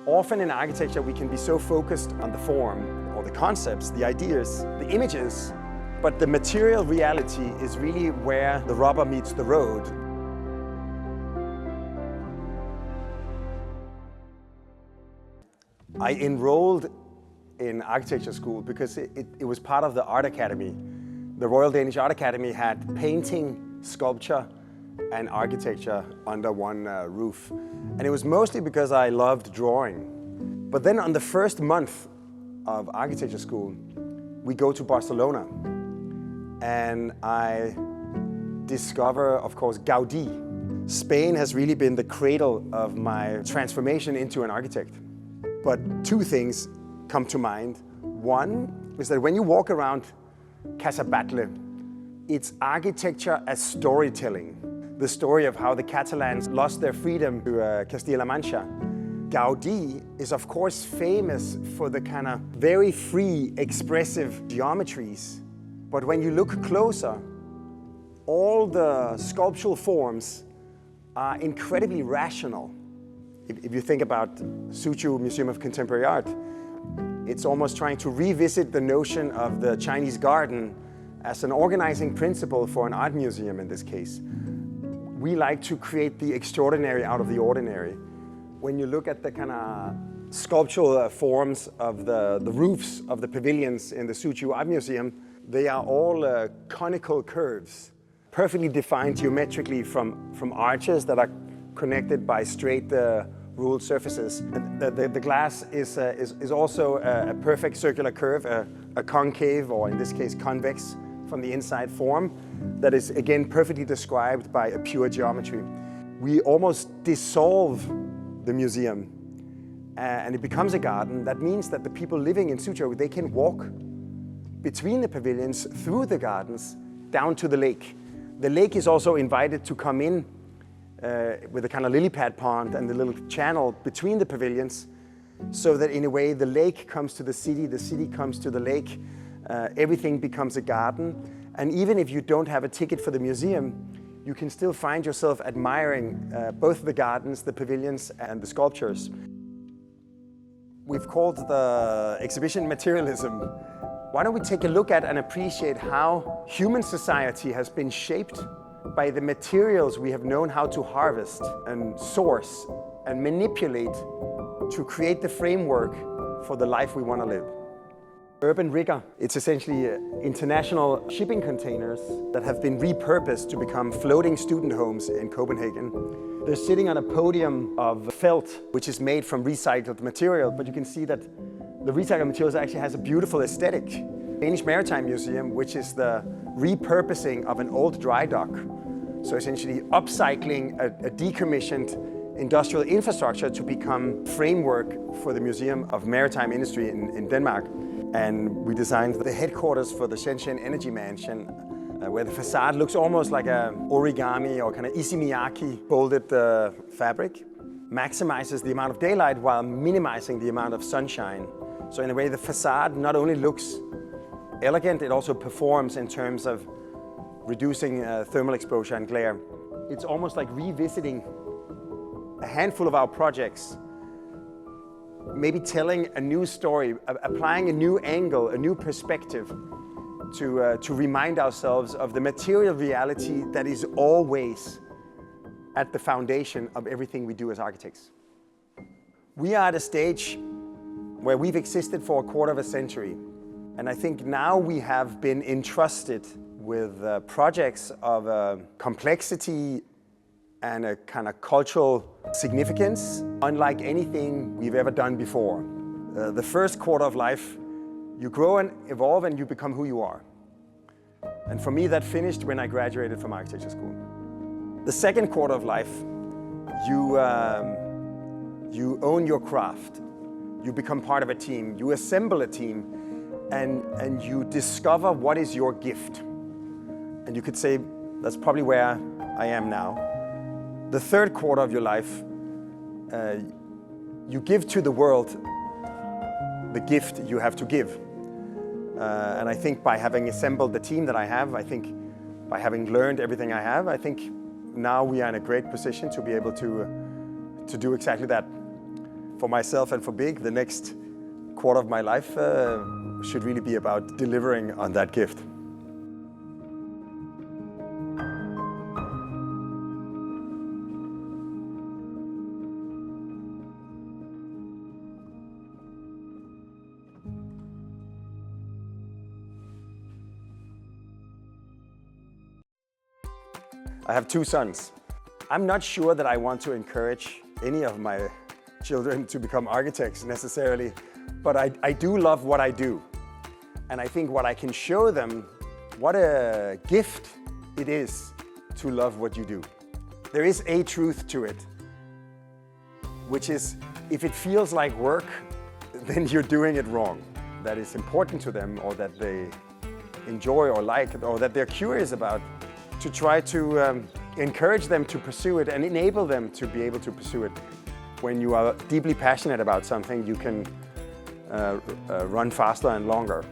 Often in architecture we can be so focused on the form, or the concepts, the ideas, the images, but the material reality is really where the rubber meets the road. I enrolled in architecture school because it was part of the art academy. The Royal Danish Art Academy had painting, sculpture and architecture under one roof. And it was mostly because I loved drawing. But then on the first month of architecture school, we go to Barcelona and I discover, of course, Gaudí. Spain has really been the cradle of my transformation into an architect. But two things come to mind. One is that when you walk around Casa Batlle, it's architecture as storytelling. The story of how the Catalans lost their freedom to Castilla-La Mancha. Gaudí is of course famous for the kind of very free, expressive geometries. But when you look closer, all the sculptural forms are incredibly rational. If you think about Suzhou Museum of Contemporary Art, it's almost trying to revisit the notion of the Chinese garden as an organizing principle for an art museum in this case. We like to create the extraordinary out of the ordinary. When you look at the kind of sculptural forms of the roofs of the pavilions in the Suzhou Art Museum, they are all conical curves, perfectly defined geometrically from arches that are connected by straight ruled surfaces. And the glass is also a perfect circular curve, a concave, or in this case convex, from the inside form that is again perfectly described by a pure geometry. We almost dissolve the museum and it becomes a garden. That means that the people living in Suzhou, they can walk between the pavilions, through the gardens, down to the lake. The lake is also invited to come in with a kind of lily pad pond and the little channel between the pavilions, so that in a way the lake comes to the city comes to the lake, everything becomes a garden. And even if you don't have a ticket for the museum, you can still find yourself admiring both the gardens, the pavilions and the sculptures. We've called the exhibition Materialism. Why don't we take a look at and appreciate how human society has been shaped by the materials we have known how to harvest and source and manipulate to create the framework for the life we want to live. Urban rigger, it's essentially international shipping containers that have been repurposed to become floating student homes in Copenhagen. They're sitting on a podium of felt, which is made from recycled material, but you can see that the recycled materials actually has a beautiful aesthetic. Danish Maritime Museum, which is the repurposing of an old dry dock. So essentially upcycling a decommissioned industrial infrastructure to become framework for the Museum of Maritime Industry in Denmark. And we designed the headquarters for the Shenzhen Energy Mansion, where the facade looks almost like a origami or kind of Issey-Miyake folded fabric. Maximizes the amount of daylight while minimizing the amount of sunshine. So in a way the facade not only looks elegant, it also performs in terms of reducing thermal exposure and glare. It's almost like revisiting a handful of our projects, maybe telling a new story, applying a new angle, a new perspective to remind ourselves of the material reality that is always at the foundation of everything we do as architects. We are at a stage where we've existed for a quarter of a century, and I think now we have been entrusted with projects of complexity and a kind of cultural significance unlike anything we've ever done before. The first quarter of life, you grow and evolve and you become who you are. And for me, that finished when I graduated from architecture school. The second quarter of life, you own your craft. You become part of a team. You assemble a team and you discover what is your gift. And you could say, that's probably where I am now. The third quarter of your life, you give to the world the gift you have to give. And I think by having assembled the team that I have, I think by having learned everything I have, I think now we are in a great position to be able to do exactly that. for myself and for Big, the next quarter of my life should really be about delivering on that gift. I have 2 sons. I'm not sure that I want to encourage any of my children to become architects necessarily, but I do love what I do. And I think what I can show them, what a gift it is to love what you do. There is a truth to it, which is if it feels like work, then you're doing it wrong. That is important to them, or that they enjoy or like, or that they're curious about, to try to encourage them to pursue it and enable them to be able to pursue it. When you are deeply passionate about something, you can run faster and longer.